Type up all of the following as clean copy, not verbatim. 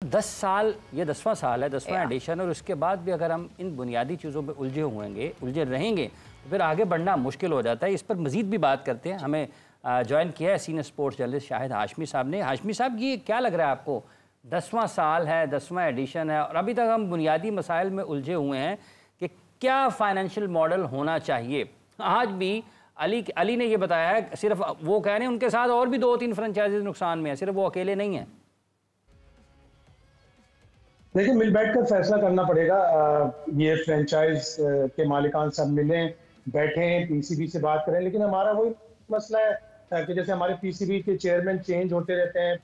10 साल, ये 10वां साल है, 10वां एडिशन, और उसके बाद भी अगर हम इन बुनियादी चीज़ों पे उलझे रहेंगे तो फिर आगे बढ़ना मुश्किल हो जाता है। इस पर मज़ीद भी बात करते हैं। हमें ज्वाइन किया है senior sports journalist Shahid Hashmi साहब ने। हाशमी साहब, ये क्या लग रहा है आपको, 10वां साल है, 10वां एडिशन है और अभी तक हम बुनियादी मसाइल में उलझे हुए हैं कि क्या फाइनेंशियल मॉडल होना चाहिए? आज भी अली ने ये बताया है, सिर्फ वो कह रहे हैं उनके साथ और भी 2-3 फ्रेंचाइजीज नुकसान में है, सिर्फ वो अकेले नहीं हैं। देखिए, मिल बैठ कर फैसला करना पड़ेगा। ये फ्रेंचाइज के मालिकान सब मिलें, बैठें, पीसीबी से बात करें। लेकिन हमारा वही मसला है कि जैसे हमारे पीसीबी के चेयरमैन चेंज होते रहते हैं,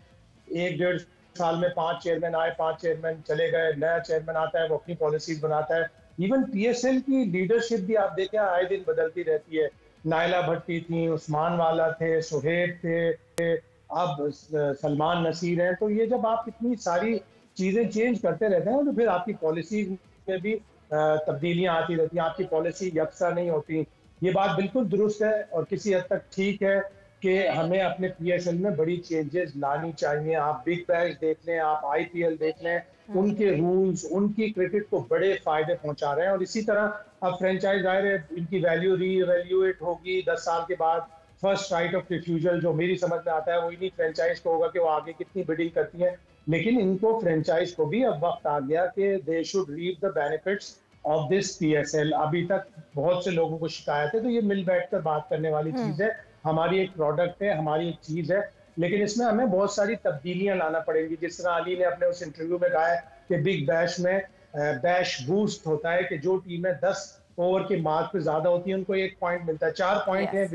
1-1.5 साल में 5 चेयरमैन आए, 5 चेयरमैन चले गए, नया चेयरमैन आता है, वो अपनी पॉलिसीज बनाता है। इवन पीएसएल की लीडरशिप भी आप देखें आए दिन बदलती रहती है। नायला भट्टी थी, उस्मान वाला थे, सुहेब थे, अब सलमान नसीर हैं। तो ये जब आप इतनी सारी चीजें चेंज करते रहते हैं तो फिर आपकी पॉलिसी में भी तब्दीलियां आती रहती हैं, आपकी पॉलिसी यकसा नहीं होती। ये बात बिल्कुल दुरुस्त है और किसी हद तक ठीक है कि हमें अपने पीएसएल में बड़ी चेंजेस लानी चाहिए। आप बिग बैश देख लें, आप आईपीएल देख लें, उनके रूल्स उनकी क्रिकेट को बड़े फायदे पहुंचा रहे हैं। और इसी तरह अब फ्रेंचाइज जाहिर है इनकी वैल्यू रीएवैल्यूएट होगी 10 साल के बाद। फर्स्ट राइट ऑफ रिफ्यूजल जो मेरी समझ में आता है वो इन्हीं फ्रेंचाइज को होगा कि वो आगे कितनी बिडिंग करती है। लेकिन इनको फ्रेंचाइज को भी अब वक्त आ गया कि they should reap the benefits of this PSL. अभी तक बहुत से लोगों को शिकायत है, तो ये मिल बैठकर बात करने वाली चीज है। हमारी एक प्रोडक्ट है, हमारी एक चीज है, लेकिन इसमें हमें बहुत सारी तब्दीलियां लाना पड़ेंगी। जिस तरह अली ने अपने उस इंटरव्यू में कहा है कि बिग बैश में बैश बूस्ट होता है कि जो टीमें 10 ओवर के मार्क पे ज्यादा होती है उनको 1 पॉइंट मिलता है। 4 पॉइंट है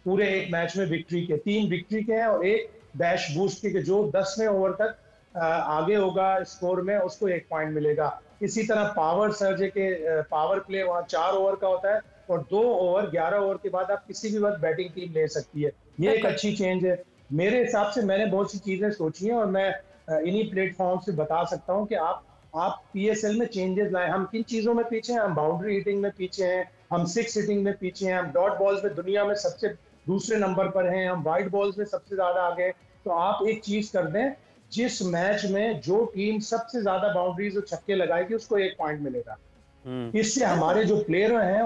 पूरे एक मैच में विक्ट्री के, 3 विक्ट्री के हैं और 1 बैश बूस्ट के जो 10वें ओवर तक आगे होगा स्कोर में उसको 1 पॉइंट मिलेगा। इसी तरह पावर सर्ज के पावर प्ले वहाँ 4 ओवर का होता है और 2 ओवर 11 ओवर के बाद आप किसी भी वक्त बैटिंग टीम ले सकती है। ये एक अच्छी चेंज है मेरे हिसाब से। मैंने बहुत सी चीजें सोची हैं और मैं इन्हीं प्लेटफॉर्म से बता सकता हूँ कि आप पीएसएल में चेंजेस लाएं। हम किन चीजों में पीछे हैं? हम बाउंड्री हिटिंग में पीछे हैं, हम 6 हिटिंग में पीछे हैं, हम डॉट बॉल्स में दुनिया में सबसे दूसरे नंबर पर हैं, हम वाइड बॉल्स में सबसे ज्यादा आगे। तो आप एक चीज कर दें, जिस मैच में जो टीम सबसे ज्यादा बाउंड्रीज और छक्के लगाएगी उसको 1 पॉइंट मिलेगा। इससे हमारे जो प्लेयर हैं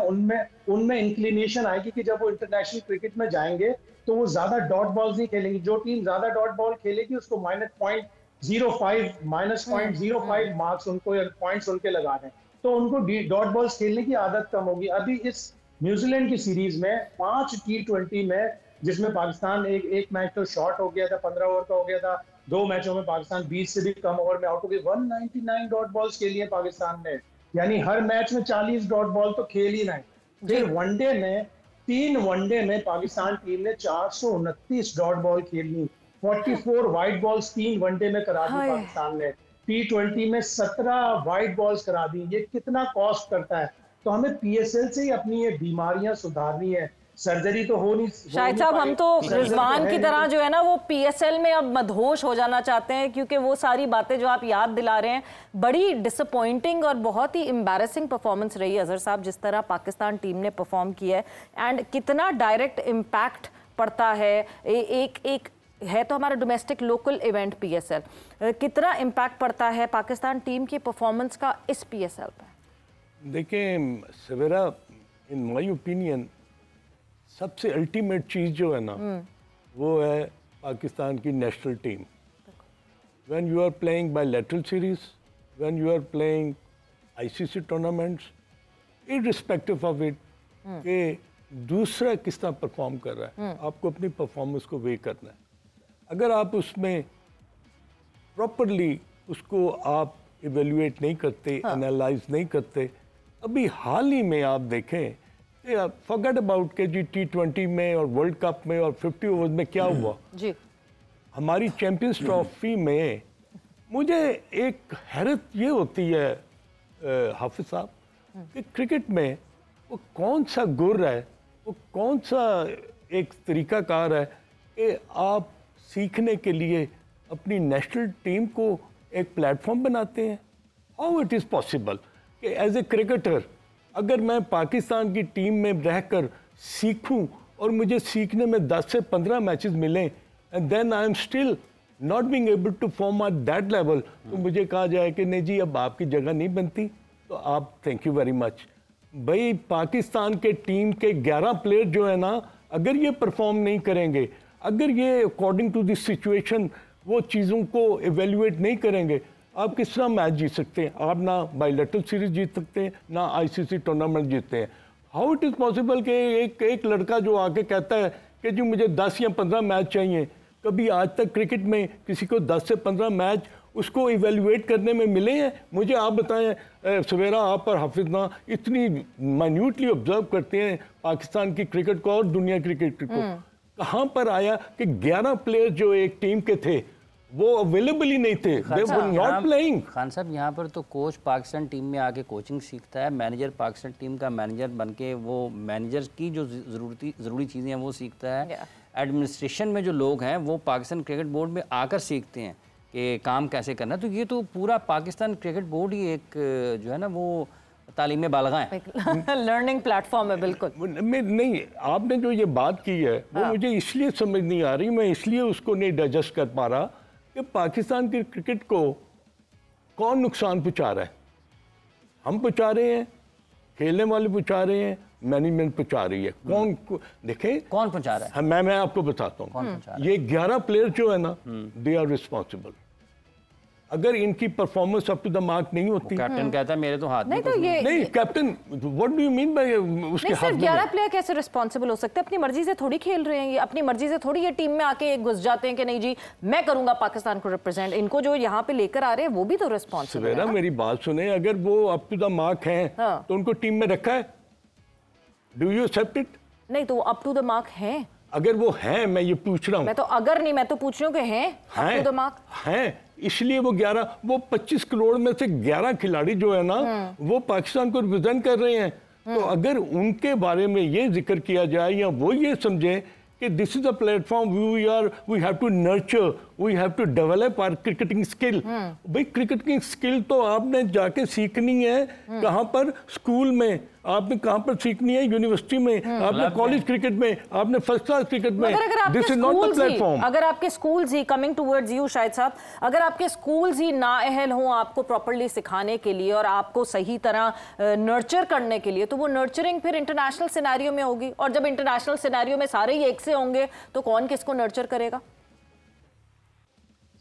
उनमें इंक्लिनेशन आएगी कि जब वो इंटरनेशनल क्रिकेट में जाएंगे तो वो ज्यादा डॉट बॉल्स नहीं खेलेंगे। जो टीम ज्यादा डॉट बॉल खेलेगी उसको -0.05 मार्क्स उनको पॉइंट्स उनके लगा दें, तो उनको डॉट बॉल्स खेलने की आदत कम होगी। अभी इस न्यूजीलैंड की सीरीज में 5 T20 में, जिसमें पाकिस्तान एक मैच तो शॉर्ट हो गया था, 15 ओवर का हो गया था, 2 मैचों में पाकिस्तान 20 से भी कम ओवर में आउट हो गई। 199 डॉट बॉल्स खेली है पाकिस्तान ने, यानी हर मैच में 40 डॉट बॉल तो खेल ही नहीं। फिर वनडे में 3 वनडे में पाकिस्तान टीम ने 429 डॉट बॉल खेली, 44 वाइट बॉल्स 3 वनडे में करा दी पाकिस्तान ने। T20 में 17 वाइट बॉल्स करा दी। ये कितना कॉस्ट करता है? तो हमें पीएसएल से ही अपनी ये बीमारियां सुधारनी है। सर्जरी तो हो नहीं। शाहिद साहब, हम तो रिजवान की तरह जो है ना वो पीएसएल में अब मदहोश हो जाना चाहते हैं, क्योंकि वो सारी बातें जो आप याद दिला रहे हैं, बड़ी डिसअपॉइंटिंग और बहुत ही एम्बैरेसिंग परफॉर्मेंस रही है अजहर साहब, जिस तरह पाकिस्तान टीम ने परफॉर्म किया है। एंड कितना डायरेक्ट इम्पैक्ट पड़ता है, एक है तो हमारा डोमेस्टिक लोकल इवेंट पीएसएल, कितना इम्पैक्ट पड़ता है पाकिस्तान टीम की परफॉर्मेंस का इस पीएसएल पर? देखिए सवेरा, इन माय ओपिनियन सबसे अल्टीमेट चीज़ जो है ना वो है पाकिस्तान की national team. When you are playing bilateral series, when you are playing ICC tournaments, irrespective of it कि दूसरा किस तरह परफॉर्म कर रहा है, आपको अपनी परफॉर्मेंस को वे करना है। अगर आप उसमें प्रॉपरली उसको आप इवेल्युएट नहीं करते, एनालाइज नहीं करते, अभी हाल ही में आप देखें फॉरगेट अबाउट के जी T20 में और वर्ल्ड कप में और 50 ओवर्स में क्या हुआ जी। हमारी चैंपियंस ट्रॉफी में मुझे एक हैरत ये होती है हाफिज साहब कि क्रिकेट में वो कौन सा गुर है, वो कौन सा एक तरीकाकार है कि आप सीखने के लिए अपनी नेशनल टीम को एक प्लेटफॉर्म बनाते हैं। हाउ इट इज़ पॉसिबल कि एज ए क्रिकेटर अगर मैं पाकिस्तान की टीम में रहकर सीखूं और मुझे सीखने में 10 से 15 मैचेस मिलें and then I am still not being able to perform at that level, तो मुझे कहा जाए कि नहीं जी अब आपकी जगह नहीं बनती, तो आप थैंक यू वेरी मच। भाई पाकिस्तान के टीम के 11 प्लेयर जो है ना, अगर ये परफॉर्म नहीं करेंगे, अगर ये अकॉर्डिंग टू दिस सिचुएशन वो चीज़ों को एवेल्युएट नहीं करेंगे, आप किस तरह मैच जीत सकते हैं? आप ना बायलैटरल सीरीज जीत सकते हैं, ना आईसीसी टूर्नामेंट जीतते हैं। हाउ इट इज़ पॉसिबल कि एक लड़का जो आके कहता है कि जी मुझे 10 या 15 मैच चाहिए, कभी आज तक क्रिकेट में किसी को 10 से 15 मैच उसको इवेल्युएट करने में मिले हैं? मुझे आप बताएं सवेरा, आप और हाफिज ना इतनी माइन्यूटली ऑब्जर्व करते हैं पाकिस्तान की क्रिकेट को और दुनिया क्रिकेट को, कहाँ पर आया कि 11 प्लेयर जो एक टीम के थे वो अवेलेबल ही नहीं थे, दे वर नॉट प्लेइंग। खान साहब, यहाँ पर तो कोच पाकिस्तान टीम में आके कोचिंग सीखता है, मैनेजर पाकिस्तान टीम का मैनेजर बनके वो मैनेजर की जो ज़रूरी चीज़ें हैं वो सीखता है। एडमिनिस्ट्रेशन में जो लोग हैं वो पाकिस्तान क्रिकेट बोर्ड में आकर सीखते हैं कि काम कैसे करना है। तो ये तो पूरा पाकिस्तान क्रिकेट बोर्ड ही एक जो है ना वो तालीम बालगा है, लर्निंग प्लेटफॉर्म है। बिल्कुल नहीं, आपने जो ये बात की है वो मुझे इसलिए समझ नहीं आ रही, मैं इसलिए उसको नहीं डाइजेस्ट कर पा रहा कि पाकिस्तान की क्रिकेट को कौन नुकसान पहुंचा रहा है। हम पहुंचा रहे हैं, खेलने वाले पहुंचा रहे हैं, मैनेजमेंट पहुंचा रही है। कौन देखें कौन पहुंचा रहा है? मैं आपको बताता हूँ, ये 11 प्लेयर जो है ना, दे आर रिस्पॉन्सिबल। अगर इनकी performance up to the mark नहीं होती, कैप्टन कहता है मेरे तो हाथ नहीं, तो ये नहीं captain, what do you mean by उसके हाथ में? 11 प्लेयर कैसे रिस्पॉन्सिबल हो सकते हैं? अपनी मर्जी से थोड़ी खेल रहे हैं ये, अपनी मर्जी से थोड़ी ये टीम में आके घुस जाते हैं कि नहीं जी मैं करूंगा पाकिस्तान को रिप्रेजेंट। इनको जो यहाँ पे लेकर आ रहे हैं वो भी तो रिस्पॉन्सिबल है। मेरी बात सुने, अगर वो अप टू द मार्क हैं तो उनको टीम में रखा है? Do you accept it? नहीं, तो अप टू द मार्क हैं। अगर वो हैं, मैं ये पूछ रहा हूँ, मैं तो अगर नहीं, मैं तो पूछ रही हूँ कि हैं अप टू द मार्क हैं, इसलिए वो 25 करोड़ में से 11 खिलाड़ी जो है ना वो पाकिस्तान को रिप्रेजेंट कर रहे हैं। तो अगर उनके बारे में ये जिक्र किया जाए या वो ये समझे कि this is a platform we have to nurture, we have to develop our cricketing skill. भाई क्रिकेटिंग स्किल तो आपने जाके सीखनी है कहाँ पर? स्कूल में। आपने कहाँ पर सीखनी है? यूनिवर्सिटी में, आपने कॉलेज क्रिकेट में, आपने फर्स्ट क्लास क्रिकेट में। This is not the platform. अगर आपके schools he, coming towards you Shahid साहब, अगर आपके स्कूल्स ही नाअहल हों आपको प्रॉपर्ली सिखाने के लिए और आपको सही तरह नर्चर करने के लिए, तो वो नर्चरिंग फिर इंटरनेशनल सिनेरियो में होगी। और जब इंटरनेशनल सिनेरियो में सारे ही एक से होंगे तो कौन किसको नर्चर करेगा?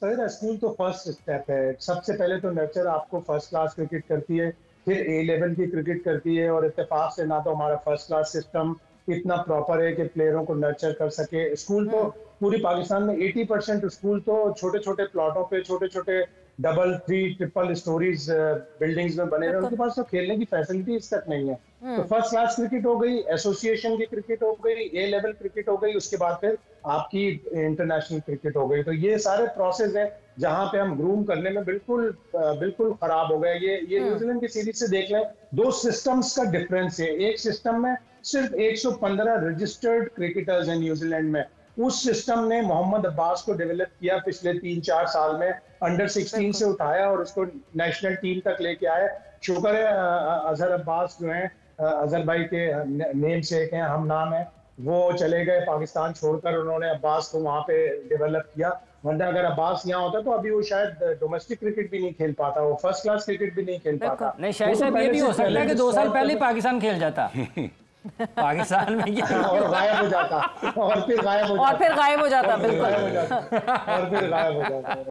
सर, स्कूल तो फर्स्ट स्टेप है। सबसे पहले तो नर्चर आपको फर्स्ट क्लास क्रिकेट करती है, फिर ए लेवल की क्रिकेट करती है। और इत्तेफाक से ना तो हमारा फर्स्ट क्लास सिस्टम इतना प्रॉपर है कि प्लेयरों को नर्चर कर सके। स्कूल तो पूरी पाकिस्तान में 80% स्कूल तो छोटे छोटे प्लॉटों पे, छोटे छोटे डबल, 3, ट्रिपल स्टोरीज बिल्डिंग्स में बने हुए, उनके पास तो खेलने की फैसिलिटीज तक नहीं है। तो फर्स्ट क्लास क्रिकेट हो गई, एसोसिएशन की क्रिकेट हो गई, ए लेवल क्रिकेट हो गई, उसके बाद फिर आपकी इंटरनेशनल क्रिकेट हो गई। तो ये सारे प्रोसेस है जहां पे हम ग्रूम करने में बिल्कुल खराब हो गए। ये न्यूजीलैंड की सीरीज से देख लें, 2 सिस्टम्स का डिफरेंस है। एक सिस्टम में सिर्फ 115 रजिस्टर्ड क्रिकेटर्स हैं न्यूजीलैंड में। उस सिस्टम ने मोहम्मद अब्बास को डेवलप किया पिछले 3-4 साल में, अंडर 16 से उठाया और उसको नेशनल टीम तक लेके आए। शुक्र है अजहर अब्बास जो हैं, अजहर भाई के नेम से एक हैं, हम नाम है, वो चले गए पाकिस्तान छोड़कर। उन्होंने अब्बास को वहां पे डेवलप किया, वरना अगर अब्बास यहाँ होता तो अभी वो शायद डोमेस्टिक क्रिकेट भी नहीं खेल पाता, वो फर्स्ट क्लास क्रिकेट भी नहीं खेल पाता। नहीं, शायद साहब ये भी हो सकता है कि 2 साल पहले पाकिस्तान खेल जाता पाकिस्तान में और गायब हो जाता, और फिर गायब हो जाता, बिल्कुल और फिर गायब हो जाता।